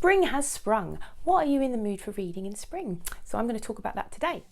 Spring has sprung. What are you in the mood for reading in spring? So I'm going to talk about that today.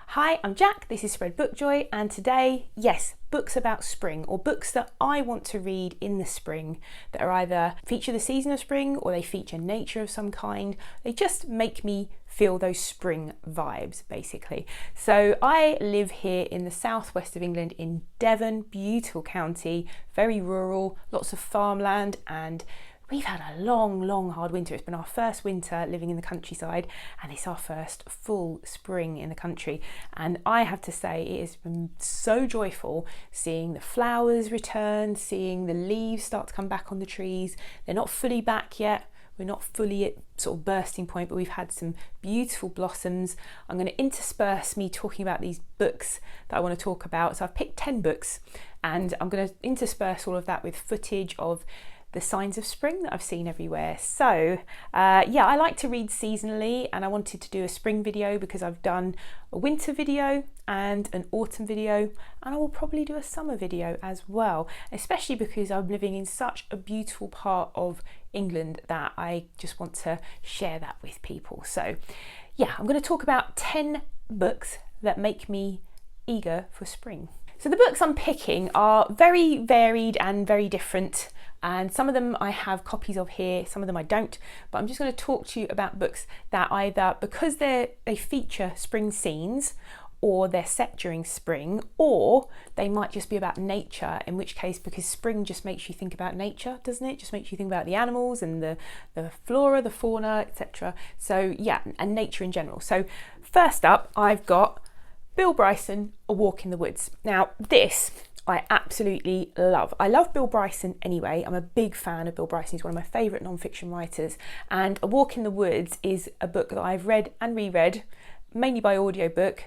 Hi, I'm Jack, this is Spread Book Joy, and today, yes, books about spring, or books that I want to read in the spring that are either feature the season of spring or they feature nature of some kind. They just make me feel those spring vibes, basically. So I live here in the southwest of England in Devon, beautiful county, very rural, lots of farmland, and we've had a long, hard winter. It's been our first winter living in the countryside, and it's our first full spring in the country. And I have to say, it has been so joyful seeing the flowers return, seeing the leaves start to come back on the trees. They're not fully back yet. We're not fully at sort of bursting point, but we've had some beautiful blossoms. I'm going to intersperse me talking about these books that I want to talk about. So I've picked 10 books, and I'm going to intersperse all of that with footage of the signs of spring that I've seen everywhere. So yeah, I like to read seasonally, and I wanted to do a spring video because I've done a winter video and an autumn video, and I will probably do a summer video as well, especially because I'm living in such a beautiful part of England that I just want to share that with people. So yeah, I'm going to talk about 10 books that make me eager for spring. So the books I'm picking are very varied and very different, and some of them I have copies of here, some of them I don't, but I'm just going to talk to you about books that either because they feature spring scenes, or they're set during spring, or they might just be about nature, in which case, because spring just makes you think about nature, doesn't it? It just makes you think about the animals and the flora, the fauna, etc. So yeah, and nature in general. So first up, I've got Bill Bryson, A Walk in the Woods. Now this I absolutely love. I love Bill Bryson anyway. I'm a big fan of Bill Bryson. He's one of my favourite non-fiction writers. And A Walk in the Woods is a book that I've read and reread, mainly by audiobook.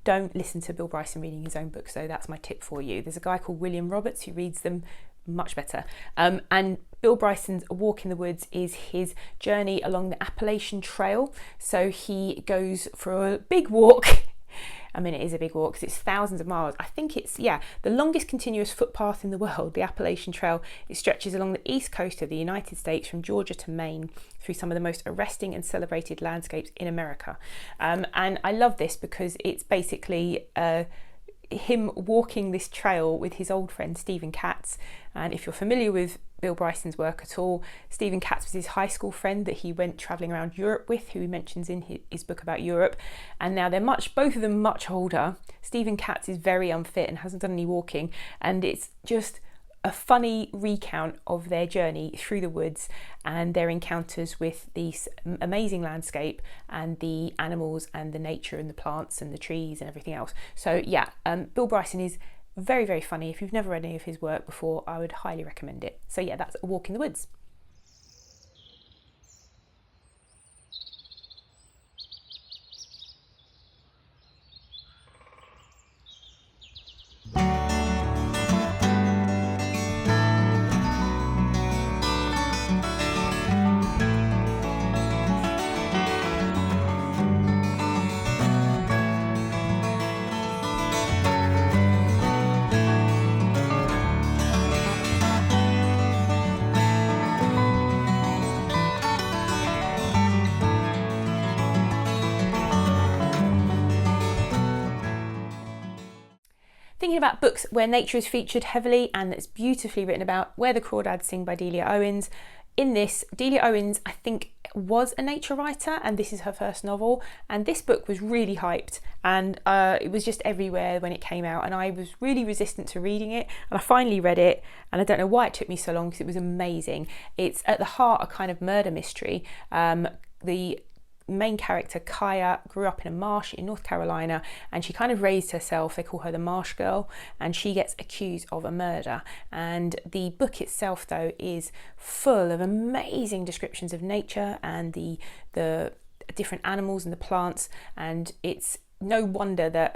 Don't listen to Bill Bryson reading his own books though, that's my tip for you. There's a guy called William Roberts who reads them much better. And Bill Bryson's A Walk in the Woods is his journey along the Appalachian Trail. So he goes for a big walk. I mean, it is a big walk because it's thousands of miles. I think it's, yeah, the longest continuous footpath in the world, the Appalachian Trail. It stretches along the east coast of the United States from Georgia to Maine through some of the most arresting and celebrated landscapes in America. And I love this because it's basically him walking this trail with his old friend Stephen Katz. And if you're familiar with Bill Bryson's work at all, Stephen Katz was his high school friend that he went travelling around Europe with, who he mentions in his book about Europe. And now they're both of them much older. Stephen Katz is very unfit and hasn't done any walking, and it's just a funny recount of their journey through the woods and their encounters with this amazing landscape and the animals and the nature and the plants and the trees and everything else. So yeah, Bill Bryson is very, very funny. If you've never read any of his work before, I would highly recommend it. So yeah, that's A Walk in the Woods. Thinking about books where nature is featured heavily and that's beautifully written about, Where the Crawdads Sing by Delia Owens. In this, Delia Owens, I think, was a nature writer, and this is her first novel, and this book was really hyped, and it was just everywhere when it came out, and I was really resistant to reading it, and I finally read it, and I don't know why it took me so long because it was amazing. It's at the heart a kind of murder mystery. The main character, Kaya, grew up in a marsh in North Carolina, and she kind of raised herself. They call her the Marsh Girl, and she gets accused of a murder. And the book itself, though, is full of amazing descriptions of nature and the different animals and the plants, and it's no wonder that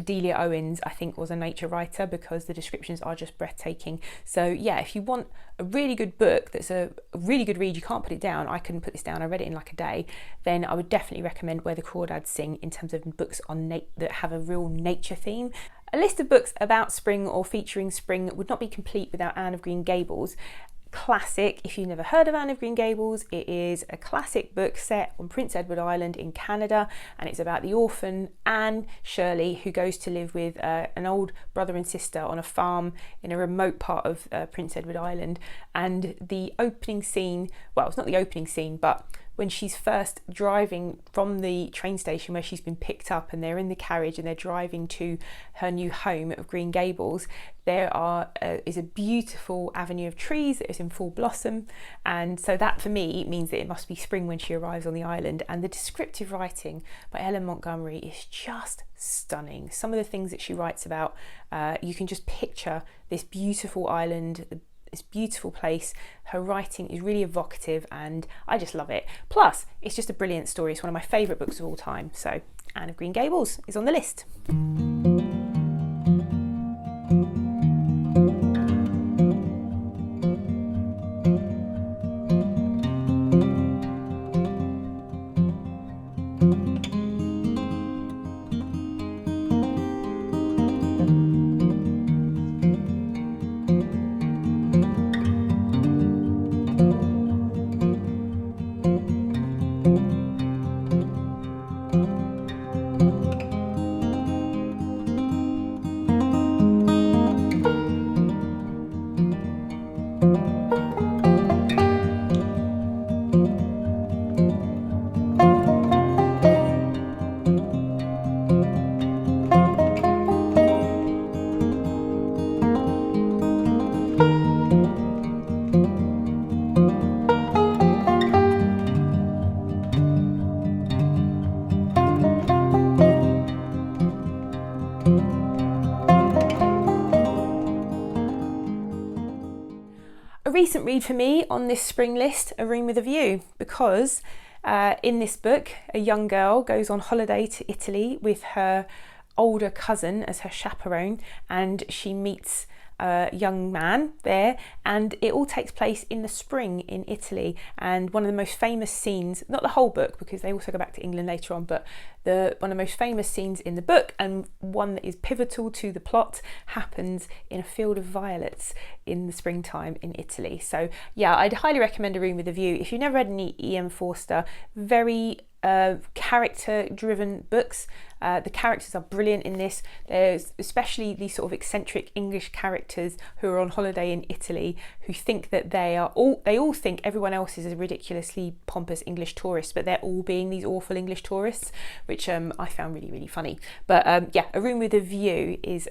Delia Owens, I think, was a nature writer, because the descriptions are just breathtaking. So yeah, if you want a really good book that's a really good read, you can't put it down, I couldn't put this down, I read it in like a day, then I would definitely recommend Where the Crawdads Sing in terms of books on that have a real nature theme. A list of books about spring or featuring spring would not be complete without Anne of Green Gables. Classic. If you've never heard of Anne of Green Gables, it is a classic book set on Prince Edward Island in Canada, and it's about the orphan Anne Shirley, who goes to live with an old brother and sister on a farm in a remote part of Prince Edward Island. And the opening scene, well, it's not the opening scene, but when she's first driving from the train station where she's been picked up, and they're in the carriage and they're driving to her new home of Green Gables, there is a beautiful avenue of trees that is in full blossom, and so that for me means that it must be spring when she arrives on the island. And the descriptive writing by Ellen Montgomery is just stunning. Some of the things that she writes about, you can just picture this beautiful island, this beautiful place. Her writing is really evocative and I just love it. Plus, it's just a brilliant story. It's one of my favourite books of all time. So Anne of Green Gables is on the list. Recent read for me on this spring list, A Room with a View, because in this book a young girl goes on holiday to Italy with her older cousin as her chaperone, and she meets a young man there, and it all takes place in the spring in Italy. And one of the most famous scenes, not the whole book because they also go back to England later on, but one of the most famous scenes in the book, and one that is pivotal to the plot, happens in a field of violets in the springtime in Italy. So yeah, I'd highly recommend A Room with a View. If you've never read any E.M. Forster, very character-driven books. The characters are brilliant in this. There's especially these sort of eccentric English characters who are on holiday in Italy, who think that they all think everyone else is a ridiculously pompous English tourist, but they're all being these awful English tourists, which I found really, really funny. But yeah, A Room with a View is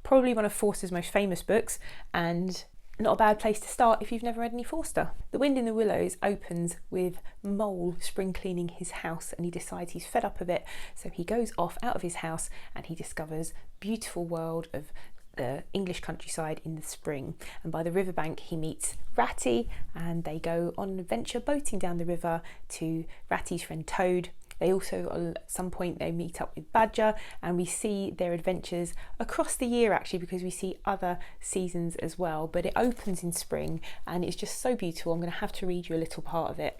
probably one of Forster's most famous books, and not a bad place to start if you've never read any Forster. The Wind in the Willows opens with Mole spring cleaning his house, and he decides he's fed up of it, so he goes off out of his house and he discovers beautiful world of the English countryside in the spring. And by the riverbank he meets Ratty, and they go on an adventure boating down the river to Ratty's friend Toad. They also, at some point, they meet up with Badger, and we see their adventures across the year actually, because we see other seasons as well. But it opens in spring and it's just so beautiful. I'm going to have to read you a little part of it.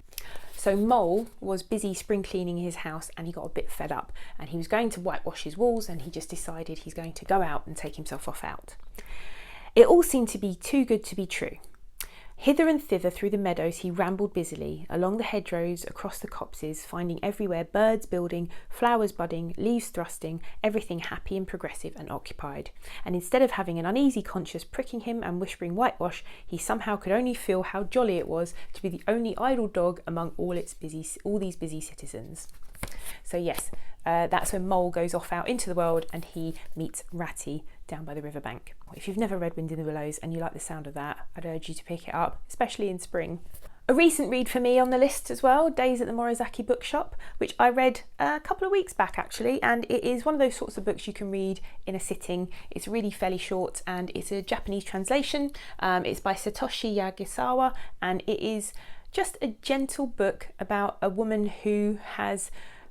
So Mole was busy spring cleaning his house and he got a bit fed up, and he was going to whitewash his walls, and he just decided he's going to go out and take himself off out. It all seemed to be too good to be true. Hither and thither through the meadows he rambled busily, along the hedgerows, across the copses, finding everywhere birds building, flowers budding, leaves thrusting, everything happy and progressive and occupied. And instead of having an uneasy conscience pricking him and whispering whitewash, he somehow could only feel how jolly it was to be the only idle dog among all these busy citizens. So yes, that's when Mole goes off out into the world and he meets Ratty down by the riverbank. If you've never read Wind in the Willows and you like the sound of that, I'd urge you to pick it up, especially in spring. A recent read for me on the list as well, Days at the Morisaki Bookshop, which I read a couple of weeks back actually, and it is one of those sorts of books you can read in a sitting. It's really fairly short and it's a Japanese translation. It's by Satoshi Yagisawa, and it is just a gentle book about a woman who has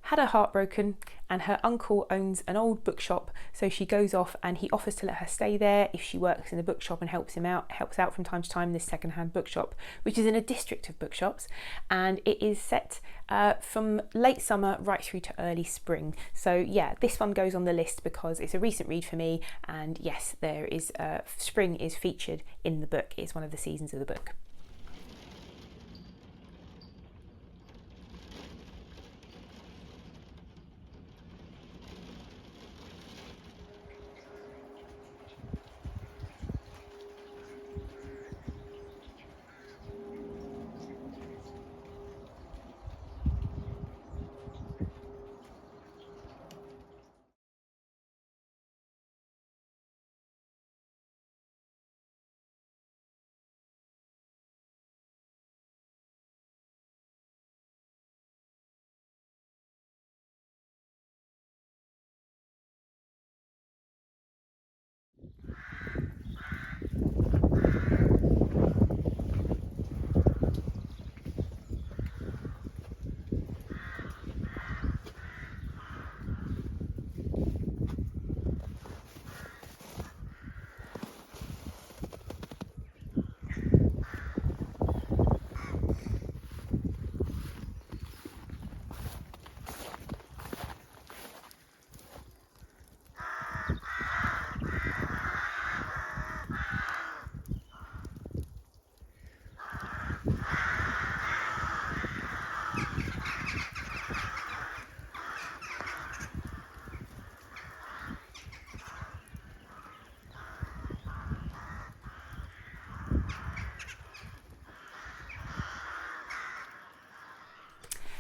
had her heart broken, and her uncle owns an old bookshop, so she goes off and he offers to let her stay there if she works in the bookshop and helps out from time to time in this second-hand bookshop, which is in a district of bookshops, and it is set from late summer right through to early spring. So yeah, this one goes on the list because it's a recent read for me, and yes, there is spring is featured in the book. It's one of the seasons of the book.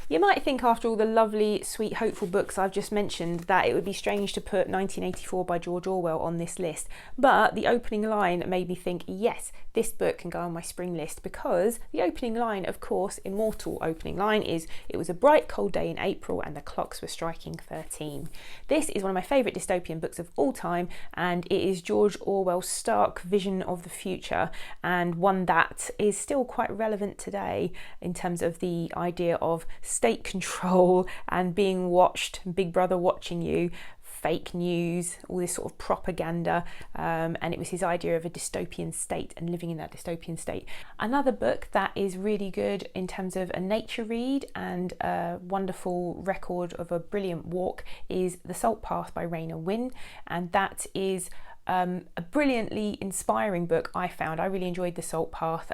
You might think after all the lovely, sweet, hopeful books I've just mentioned that it would be strange to put 1984 by George Orwell on this list, but the opening line made me think, yes, this book can go on my spring list, because the opening line, of course, immortal opening line is, "It was a bright cold day in April and the clocks were striking 13. This is one of my favourite dystopian books of all time, and it is George Orwell's stark vision of the future, and one that is still quite relevant today in terms of the idea of state control and being watched, Big Brother watching you, fake news, all this sort of propaganda, and it was his idea of a dystopian state and living in that dystopian state. Another book that is really good in terms of a nature read and a wonderful record of a brilliant walk is The Salt Path by Raynor Winn, and that is a brilliantly inspiring book. I found I really enjoyed The Salt Path.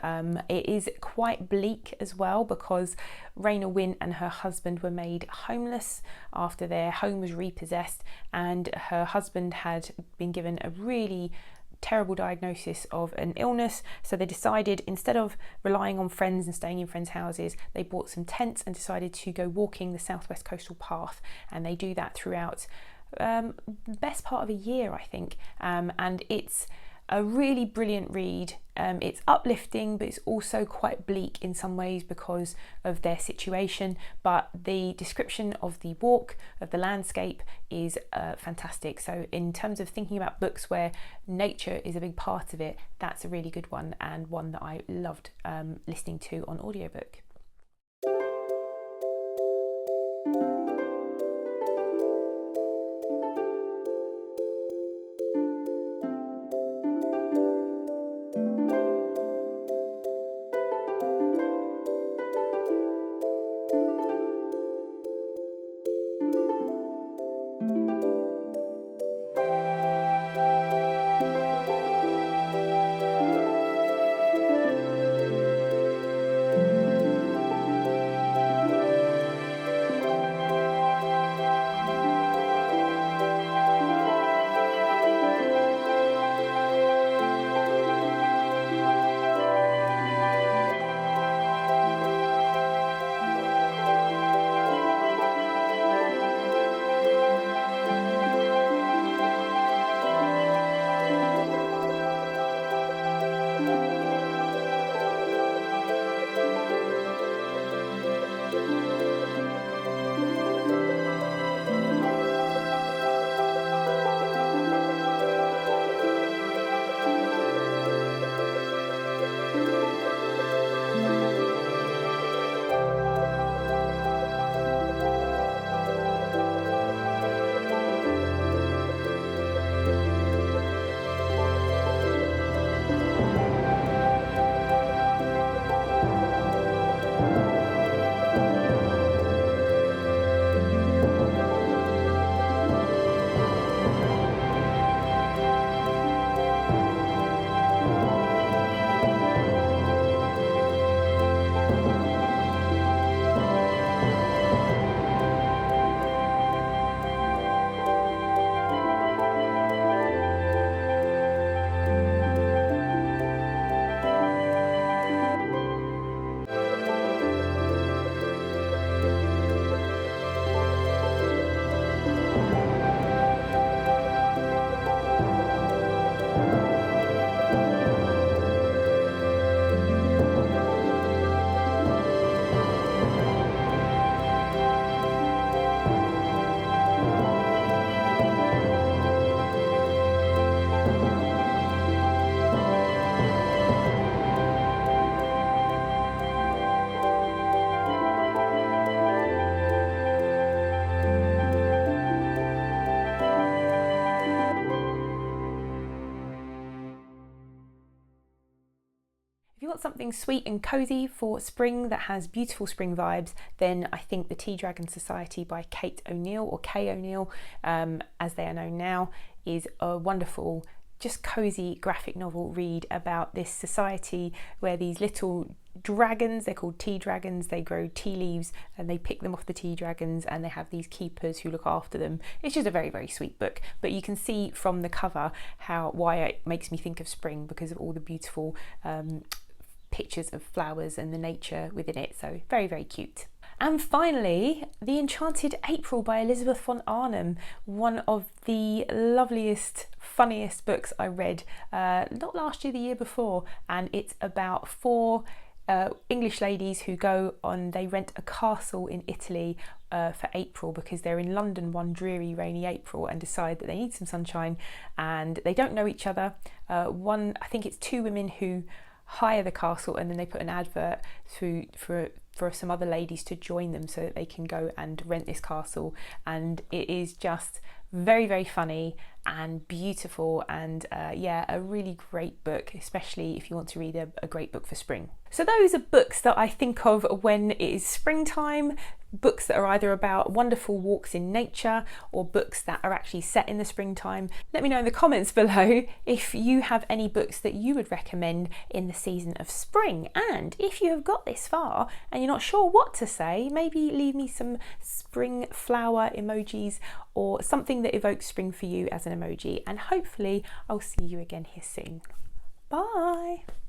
It is quite bleak as well, because Raynor Winn and her husband were made homeless after their home was repossessed, and her husband had been given a really terrible diagnosis of an illness, so they decided, instead of relying on friends and staying in friends' houses, they bought some tents and decided to go walking the southwest coastal path, and they do that throughout best part of a year, I think, and it's a really brilliant read. It's uplifting, but it's also quite bleak in some ways because of their situation, but the description of the walk, of the landscape, is fantastic. So in terms of thinking about books where nature is a big part of it, that's a really good one, and one that I loved listening to on audiobook. want something sweet and cozy for spring that has beautiful spring vibes, then I think The Tea Dragon Society by Kate O'Neill, or Kay O'Neill, as they are known now, is a wonderful, just cozy graphic novel read about this society where these little dragons, they're called tea dragons, they grow tea leaves and they pick them off the tea dragons, and they have these keepers who look after them. It's just a very, very sweet book, but you can see from the cover why it makes me think of spring, because of all the beautiful pictures of flowers and the nature within it. So very, very cute. And finally, The Enchanted April by Elizabeth von Arnim, one of the loveliest, funniest books I read, not last year, the year before, and it's about 4 English ladies who they rent a castle in Italy for April, because they're in London one dreary rainy April and decide that they need some sunshine, and they don't know each other. I think it's 2 women who hire the castle, and then they put an advert through for some other ladies to join them so that they can go and rent this castle, and it is just very, very funny and beautiful, and yeah, a really great book, especially if you want to read a great book for spring. So those are books that I think of when it is springtime, books that are either about wonderful walks in nature or books that are actually set in the springtime. Let me know in the comments below if you have any books that you would recommend in the season of spring, and if you have got this far and you're not sure what to say, maybe leave me some spring flower emojis or something that evokes spring for you as an emoji, and hopefully I'll see you again here soon. Bye!